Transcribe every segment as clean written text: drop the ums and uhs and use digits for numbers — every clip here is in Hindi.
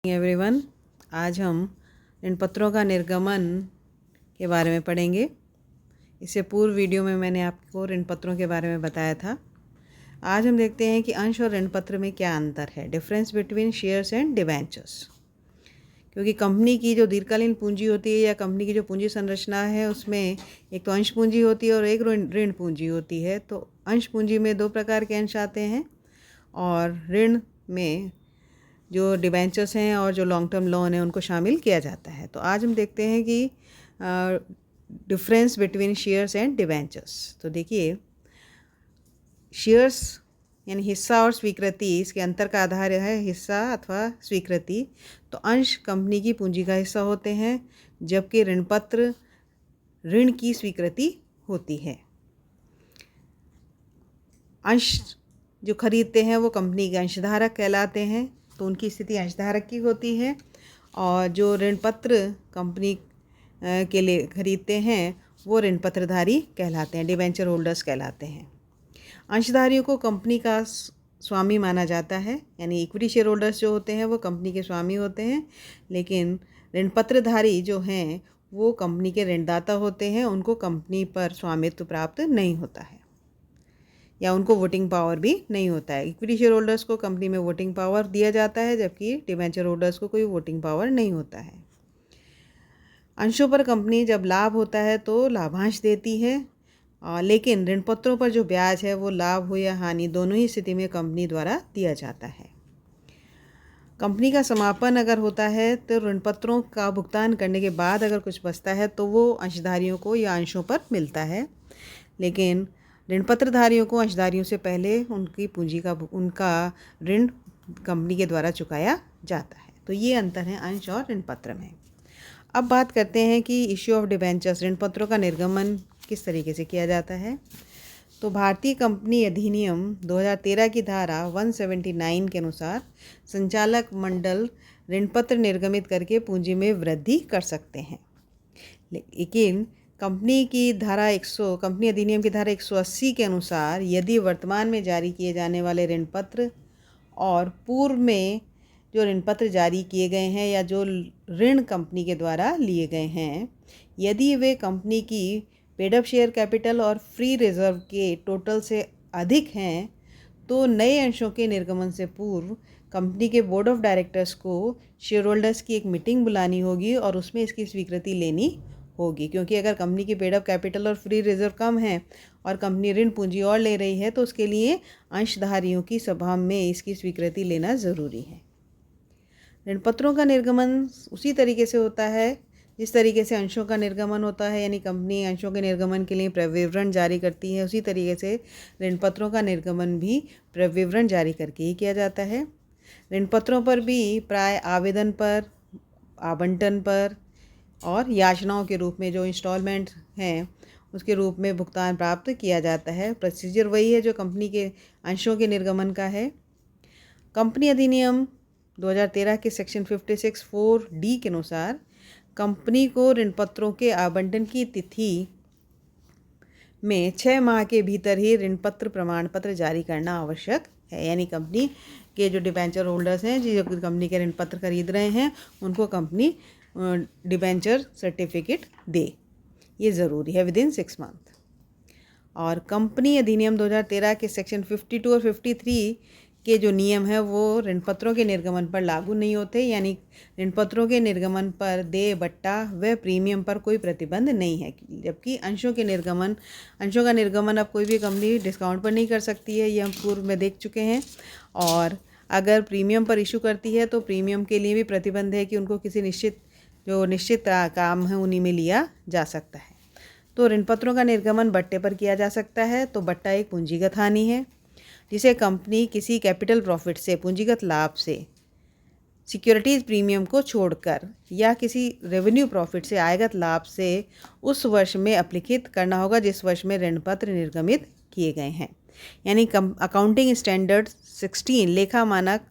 एवरीवन, आज हम ऋण पत्रों का निर्गमन के बारे में पढ़ेंगे। इससे पूर्व वीडियो में मैंने आपको ऋण पत्रों के बारे में बताया था। आज हम देखते हैं कि अंश और ऋण पत्र में क्या अंतर है, difference between shares and debentures. क्योंकि कंपनी की जो दीर्घकालीन पूंजी होती है या कंपनी की जो पूंजी संरचना है, उसमें एक तो अंश पूंजी होती है और एक ऋण पूंजी होती है। तो अंश पूंजी में दो प्रकार के अंश आते हैं और ऋण में जो डिबेंचर्स हैं और जो लॉन्ग टर्म लोन है उनको शामिल किया जाता है। तो आज हम देखते हैं कि difference between shares and debentures. तो देखिए, शेयर्स यानी हिस्सा और स्वीकृति, इसके अंतर का आधार है हिस्सा अथवा स्वीकृति। तो अंश कंपनी की पूंजी का हिस्सा होते हैं, जबकि ऋण पत्र ऋण की स्वीकृति होती है। अंश जो खरीदते हैं वो कंपनी के अंशधारक कहलाते हैं, तो उनकी स्थिति अंशधारक की होती है। और जो ऋण पत्र कंपनी के लिए खरीदते हैं वो ऋण पत्रधारी कहलाते हैं, डिबेंचर होल्डर्स कहलाते हैं। अंशधारियों को कंपनी का स्वामी माना जाता है, यानी इक्विटी शेयर होल्डर्स जो होते हैं वो कंपनी के स्वामी होते हैं, लेकिन ऋण पत्रधारी जो हैं वो कंपनी के ऋणदाता होते हैं। उनको कंपनी पर स्वामित्व प्राप्त नहीं होता है या उनको वोटिंग पावर भी नहीं होता है। इक्विटी शेयर होल्डर्स को कंपनी में वोटिंग पावर दिया जाता है, जबकि डिबेंचर होल्डर्स को कोई वोटिंग पावर नहीं होता है। अंशों पर कंपनी जब लाभ होता है तो लाभांश देती है, लेकिन ऋण पत्रों पर जो ब्याज है वो लाभ हो या हानि दोनों ही स्थिति में कंपनी द्वारा दिया जाता है। कंपनी का समापन अगर होता है तो ऋण पत्रों का भुगतान करने के बाद अगर कुछ बचता है तो वो अंशधारियों को या अंशों पर मिलता है, लेकिन ऋण पत्रधारियों को अंशधारियों से पहले उनकी पूंजी का उनका ऋण कंपनी के द्वारा चुकाया जाता है। तो ये अंतर है अंश और ऋण पत्र में। अब बात करते हैं कि इश्यू ऑफ डिबेंचर्स, ऋण पत्रों का निर्गमन किस तरीके से किया जाता है। तो भारतीय कंपनी अधिनियम 2013 की धारा 179 के अनुसार संचालक मंडल ऋण पत्र निर्गमित करके पूंजी में वृद्धि कर सकते हैं, लेकिन कंपनी अधिनियम की धारा 180 के अनुसार यदि वर्तमान में जारी किए जाने वाले ऋण पत्र और पूर्व में जो ऋण पत्र जारी किए गए हैं या जो ऋण कंपनी के द्वारा लिए गए हैं, यदि वे कंपनी की पेड अप शेयर कैपिटल और फ्री रिजर्व के टोटल से अधिक हैं, तो नए अंशों के निर्गमन से पूर्व कंपनी के बोर्ड ऑफ डायरेक्टर्स को शेयर होल्डर्स की एक मीटिंग बुलानी होगी और उसमें इसकी स्वीकृति लेनी होगी। क्योंकि अगर कंपनी की पेड अप कैपिटल और फ्री रिजर्व कम है और कंपनी ऋण पूंजी और ले रही है, तो उसके लिए अंशधारियों की सभा में इसकी स्वीकृति लेना ज़रूरी है। ऋण पत्रों का निर्गमन उसी तरीके से होता है जिस तरीके से अंशों का निर्गमन होता है, यानी कंपनी अंशों के निर्गमन के लिए प्रविवरण जारी करती है, उसी तरीके से ऋण पत्रों का निर्गमन भी प्रविवरण जारी करके ही किया जाता है। ऋण पत्रों पर भी प्राय आवेदन पर, आवंटन पर और याचनाओं के रूप में जो इंस्टॉलमेंट हैं उसके रूप में भुगतान प्राप्त किया जाता है। प्रोसीजर वही है जो कंपनी के अंशों के निर्गमन का है। कंपनी अधिनियम 2013 के सेक्शन 56(4)(d) के अनुसार कंपनी को ऋण पत्रों के आवंटन की तिथि में 6 माह के भीतर ही ऋण पत्र प्रमाण पत्र जारी करना आवश्यक है। यानी कंपनी के जो डिबेंचर होल्डर्स हैं, जो कंपनी के ऋण पत्र खरीद रहे हैं, उनको कंपनी डिबेंचर सर्टिफिकेट दे, ये ज़रूरी है विदिन 6 मंथ। और कंपनी अधिनियम 2013 के सेक्शन 52 और 53 के जो नियम है वो ऋण पत्रों के निर्गमन पर लागू नहीं होते, यानी ऋण पत्रों के निर्गमन पर देय बट्टा व प्रीमियम पर कोई प्रतिबंध नहीं है। जबकि अंशों का निर्गमन अब कोई भी कंपनी डिस्काउंट पर नहीं कर सकती है, ये हम पूर्व में देख चुके हैं। और अगर प्रीमियम पर इशू करती है तो प्रीमियम के लिए भी प्रतिबंध है कि उनको किसी निश्चित काम है उन्हीं में लिया जा सकता है। तो ऋण पत्रों का निर्गमन बट्टे पर किया जा सकता है। तो बट्टा एक पूंजीगत हानि है जिसे कंपनी किसी कैपिटल प्रॉफिट से, पूंजीगत लाभ से, सिक्योरिटीज़ प्रीमियम को छोड़कर या किसी रेवेन्यू प्रॉफिट से, आयगत लाभ से उस वर्ष में अपलिखित करना होगा जिस वर्ष में ऋण पत्र निर्गमित किए गए हैं। यानी अकाउंटिंग स्टैंडर्ड 16, लेखा मानक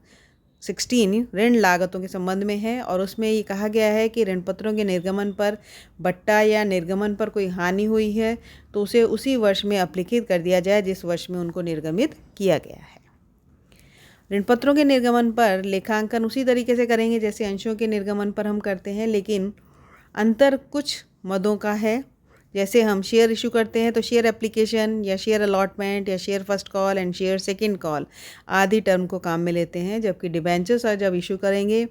16 ऋण लागतों के संबंध में है और उसमें ये कहा गया है कि ऋण पत्रों के निर्गमन पर बट्टा या निर्गमन पर कोई हानि हुई है तो उसे उसी वर्ष में अपलिखित कर दिया जाए जिस वर्ष में उनको निर्गमित किया गया है। ऋण पत्रों के निर्गमन पर लेखांकन उसी तरीके से करेंगे जैसे अंशों के निर्गमन पर हम करते हैं, लेकिन अंतर कुछ मदों का है। जैसे हम शेयर इशू करते हैं तो शेयर एप्लीकेशन या शेयर अलॉटमेंट या share first call and share second call आदि टर्म को काम में लेते हैं, जबकि डिबेंचर्स जब इशू करेंगे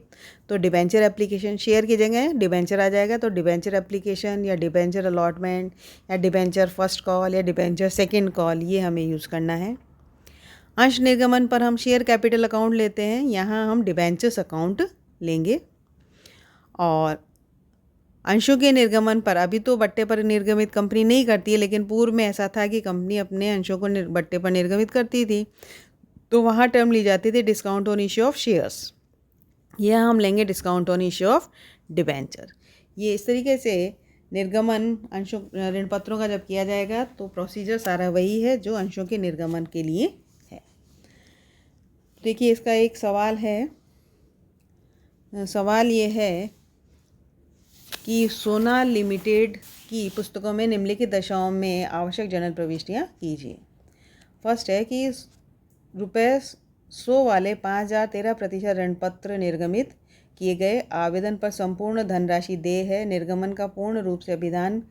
तो डिबेंचर एप्लीकेशन, शेयर की जगह डिबेंचर आ जाएगा, तो डिबेंचर एप्लीकेशन या डिबेंचर अलॉटमेंट या डिबेंचर फर्स्ट कॉल या डिबेंचर सेकंड कॉल ये हमें यूज़ करना है। अंश निर्गमन पर हम शेयर कैपिटल अकाउंट लेते हैं, यहाँ हम डिबेंचर्स अकाउंट लेंगे। और अंशों के निर्गमन पर अभी तो बट्टे पर निर्गमित कंपनी नहीं करती है, लेकिन पूर्व में ऐसा था कि कंपनी अपने अंशों को बट्टे पर निर्गमित करती थी, तो वहाँ टर्म ली जाती थी discount on issue of shares. यह हम लेंगे discount on issue of debenture. ये इस तरीके से निर्गमन अंशों ऋण पत्रों का जब किया जाएगा तो प्रोसीजर सारा वही है जो अंशों के निर्गमन के लिए है। देखिए इसका एक सवाल है। सवाल ये है कि सोना लिमिटेड की पुस्तकों में निम्नलिखित दशाओं में आवश्यक जर्नल प्रविष्टियाँ कीजिए। फर्स्ट है कि ₹100 वाले 5,013% ऋण पत्र निर्गमित किए गए, आवेदन पर संपूर्ण धनराशि देय है, निर्गमन का पूर्ण रूप से अभिधान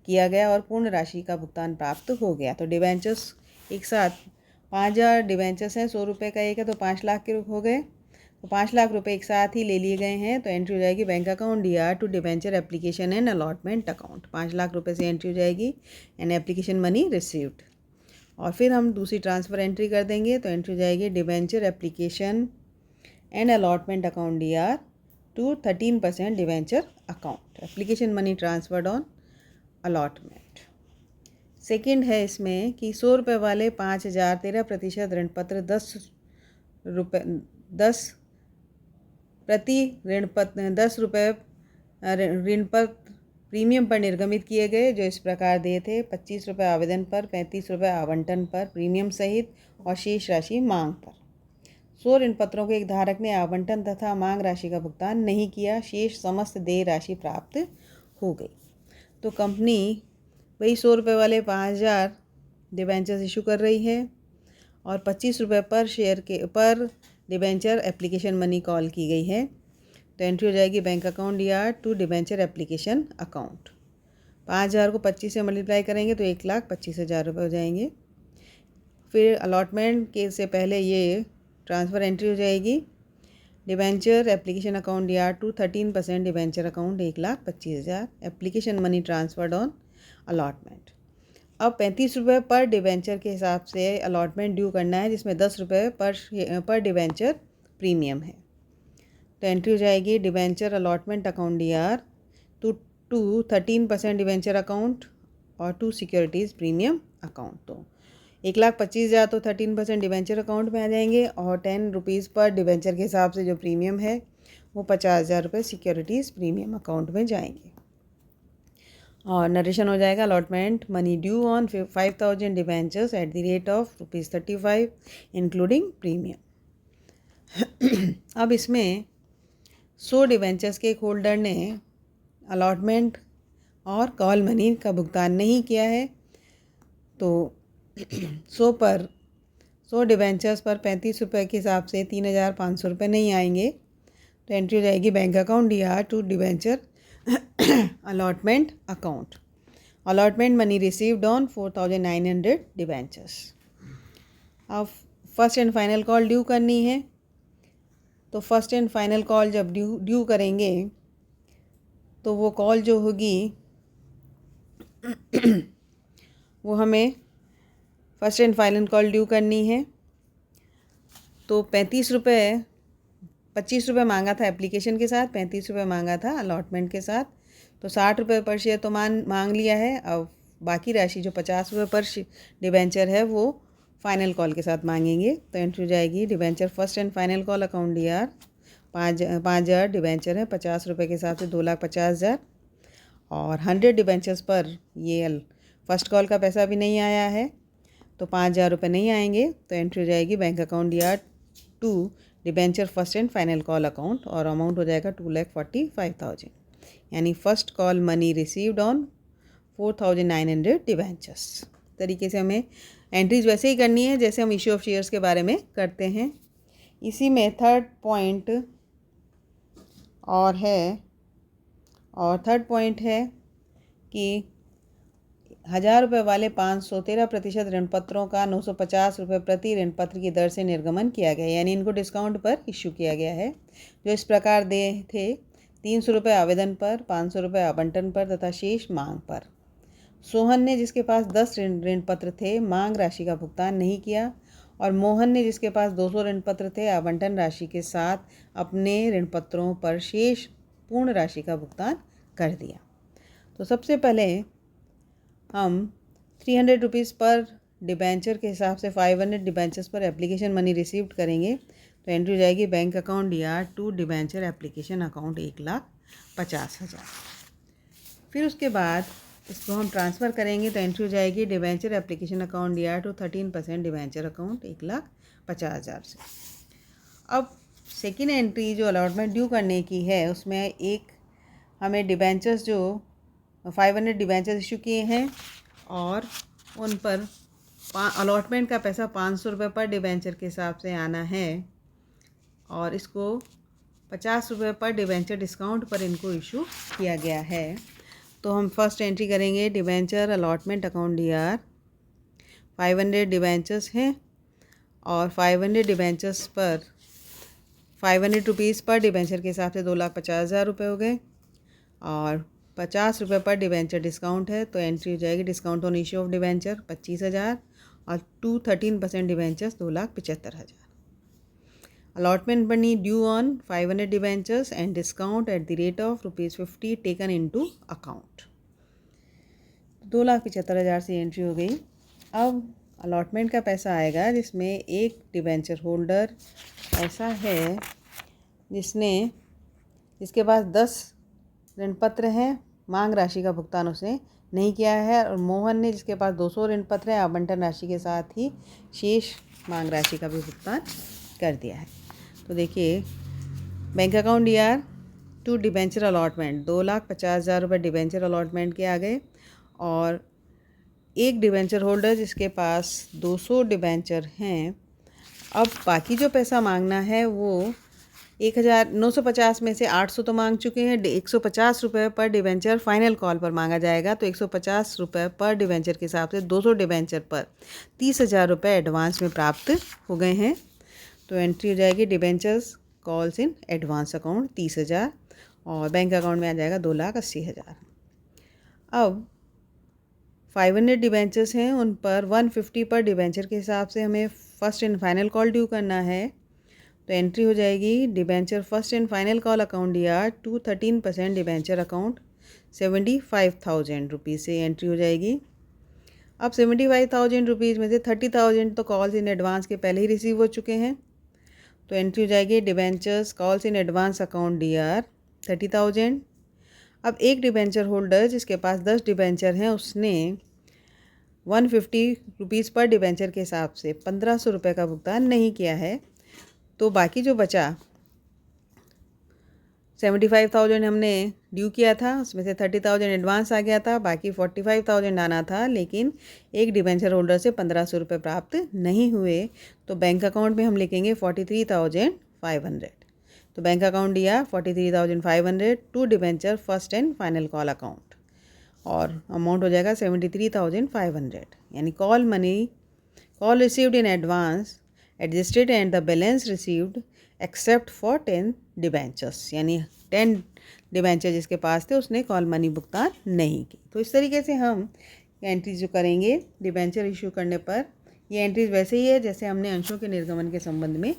किया गया और पूर्ण राशि का भुगतान प्राप्त हो गया। तो डिबेंचर्स एक साथ 5,000 डिबेंचर्स हैं, ₹100 का एक है तो 5 लाख के हो गए, तो 5 लाख रुपए एक साथ ही ले लिए गए हैं, तो एंट्री हो जाएगी bank account DR to debenture application and allotment account. 5 lakh रुपए से एंट्री हो जाएगी एंड एप्लीकेशन मनी रिसीव्ड। और फिर हम दूसरी ट्रांसफ़र एंट्री कर देंगे तो एंट्री हो जाएगी debenture application and allotment account DR to 13% debenture account, application money transferred on allotment. Second है इसमें कि ₹100 वाले 5,013% ऋण पत्र 10 रुपये ऋण पत्र प्रीमियम पर निर्गमित किए गए, जो इस प्रकार दिए थे: ₹25 आवेदन पर, ₹35 आवंटन पर प्रीमियम सहित और शेष राशि मांग पर। 100 ऋण पत्रों के एक धारक ने आवंटन तथा मांग राशि का भुगतान नहीं किया, शेष समस्त देय राशि प्राप्त हो गई। तो कंपनी वही ₹100 वाले 5,000 डिबेंचर्स इशू कर रही है और ₹25 पर शेयर के पर डिबेंचर एप्लीकेशन मनी कॉल की गई है, तो एंट्री हो जाएगी bank account DR to debenture application account. 5,000 को 25 से मल्टीप्लाई करेंगे तो 1,25,000 रुपये हो जाएंगे। फिर अलॉटमेंट के से पहले ये ट्रांसफ़र एंट्री हो जाएगी debenture application account DR to 13% debenture account 1,25,000, application money transferred on allotment. अब ₹35 पर डिबेंचर के हिसाब से अलॉटमेंट ड्यू करना है, जिसमें ₹10 पर डिबेंचर प्रीमियम है, तो एंट्री हो जाएगी debenture allotment account DR to 13% debenture account और 2 सिक्योरिटीज़ प्रीमियम अकाउंट। तो 1,25,000 तो 13% डिबेंचर अकाउंट में आ जाएंगे और ₹10 पर डिबेंचर के हिसाब से जो प्रीमियम है वो ₹50,000 सिक्योरिटीज़ प्रीमियम अकाउंट में जाएंगे। और नरेशन हो जाएगा allotment money due on 5,000 debentures at the rate of ₹35 including premium. अब इसमें 100 डिबेंचर्स के एक होल्डर ने अलॉटमेंट और कॉल मनी का भुगतान नहीं किया है, तो 100 डिबेंचर्स पर ₹35 के हिसाब से ₹3,500 नहीं आएंगे, तो एंट्री हो जाएगी bank account DR to debenture allotment account, allotment money received on 4,900 debentures. अब first and final call due करनी है, तो फर्स्ट एंड फाइनल कॉल जब ड्यू करेंगे तो वो कॉल जो होगी वो हमें first and final call due करनी है। तो ₹25 मांगा था एप्लीकेशन के साथ, ₹35 मांगा था अलॉटमेंट के साथ, तो ₹60 पर शेयर तो मांग लिया है। अब बाकी राशि जो ₹50 पर डिबेंचर है वो फाइनल कॉल के साथ मांगेंगे, तो एंट्री हो जाएगी debenture first and final call account DR 5,000 debenture है, ₹50 के हिसाब से 2,50,000 और 100 डिबेंचर्स पर ये फर्स्ट कॉल का पैसा भी नहीं आया है, तो ₹5,000 नहीं आएंगे, तो एंट्री हो जाएगी bank account DR to debenture first and final call account और अमाउंट हो जाएगा 2,45,000, यानी first call money received on 4,900 debentures. तरीके से हमें एंट्रीज वैसे ही करनी है जैसे हम इश्यू ऑफ शेयर्स के बारे में करते हैं। इसी में थर्ड पॉइंट थर्ड पॉइंट है कि 1000 रुपये वाले 513% ऋण पत्रों का 950 रुपये प्रति ऋण पत्र की दर से निर्गमन किया गया, यानी इनको डिस्काउंट पर इश्यू किया गया है। जो इस प्रकार दे थे 300 रुपये आवेदन पर, 500 रुपये आवंटन पर तथा शेष मांग पर। सोहन ने, जिसके पास 10 ऋण पत्र थे, मांग राशि का भुगतान नहीं किया, और मोहन ने, जिसके पास 200 ऋण पत्र थे, आवंटन राशि के साथ अपने ऋण पत्रों पर शेष पूर्ण राशि का भुगतान कर दिया। तो सबसे पहले हम 300 रुपीज़ पर डिबेंचर के हिसाब से 500 डिबेंचर्स पर एप्लीकेशन मनी रिसीव्ड करेंगे। तो एंट्री हो जाएगी bank account DR to debenture application account 1,50,000। फिर उसके बाद इसको हम ट्रांसफ़र करेंगे तो एंट्री हो जाएगी debenture application account DR to 13% debenture account 1,50,000 से। अब सेकेंड एंट्री जो अलॉटमेंट ड्यू करने की है उसमें एक हमें डिबेंचर्स जो 500 डिबेंचर्स इशू किए हैं और उन पर अलॉटमेंट का पैसा 500 रुपये पर डिबेंचर के हिसाब से आना है, और इसको 50 रुपये पर डिबेंचर डिस्काउंट पर इनको इशू किया गया है। तो हम फर्स्ट एंट्री करेंगे debenture allotment account DR। 500 debentures हैं और 500 डिबेंचर्स पर 500 रुपीज़ पर डिबेंचर के हिसाब से 2,50,000 रुपये हो गए, और 50 रुपये पर डिबेंचर डिस्काउंट है। तो एंट्री हो जाएगी discount on issue of debenture 25,000 और 13% debentures 2,75,000। Allotment money due on 500 debentures and discount at the rate of ₹50 taken into account. 2,75,000 से एंट्री हो गई। अब अलॉटमेंट का पैसा आएगा जिसमें एक डिबेंचर होल्डर ऐसा है जिसके पास 10 ऋण पत्र हैं, मांग राशि का भुगतान उसने नहीं किया है, और मोहन ने, जिसके पास 200 ऋण पत्र हैं, आवंटन राशि के साथ ही शेष मांग राशि का भी भुगतान कर दिया है। तो देखिए bank account DR to debenture allotment 2,50,000 रुपये डिबेंचर अलॉटमेंट के आ गए, और एक डिबेंचर होल्डर जिसके पास 200 डिबेंचर हैं, अब बाकी जो पैसा मांगना है वो 1,950 में से 800 तो मांग चुके हैं, 150 रुपये पर डिबेंचर फाइनल कॉल पर मांगा जाएगा। तो 150 रुपये पर डिबेंचर के हिसाब से 200 डिबेंचर पर 30,000 रुपये एडवांस में प्राप्त हो गए हैं। तो एंट्री हो जाएगी debentures calls in advance account 30,000, और बैंक अकाउंट में आ जाएगा 2,80,000। अब 500 डिबेंचर्स हैं, उन पर 150 पर डिबेंचर के हिसाब से हमें first and final call due करना है। तो एंट्री हो जाएगी debenture first and final call account DR to 13% debenture account 75,000 rupees से एंट्री हो जाएगी। अब 75,000 रुपीज़ में से 30,000 तो कॉल्स इन एडवांस के पहले ही रिसीव हो चुके हैं। तो एंट्री हो जाएगी debentures calls in advance account DR 30,000। अब एक डिबेंचर होल्डर जिसके पास 10 डिबेंचर हैं उसने 150 रुपीज़ पर डिबेंचर के हिसाब से 1,500 रुपये का भुगतान नहीं किया है। तो बाकी जो बचा 75,000 हमने ड्यू किया था, उसमें से 30,000 एडवांस आ गया था, बाकी 45,000 आना था, लेकिन एक डिबेंचर होल्डर से 1,500 रुपये प्राप्त नहीं हुए। तो बैंक अकाउंट में हम लिखेंगे 43,500। तो bank account DR 43,500 to debenture first and final call account, और अमाउंट हो जाएगा 73,500, यानी call received in advance adjusted and the balance received except for 10 debentures, यानी 10 डिबेंचर जिसके पास थे उसने कॉल मनी भुगतान नहीं की। तो इस तरीके से हम एंट्रीज जो करेंगे डिबेंचर इशू करने पर, ये एंट्रीज वैसे ही है जैसे हमने अंशों के निर्गमन के संबंध में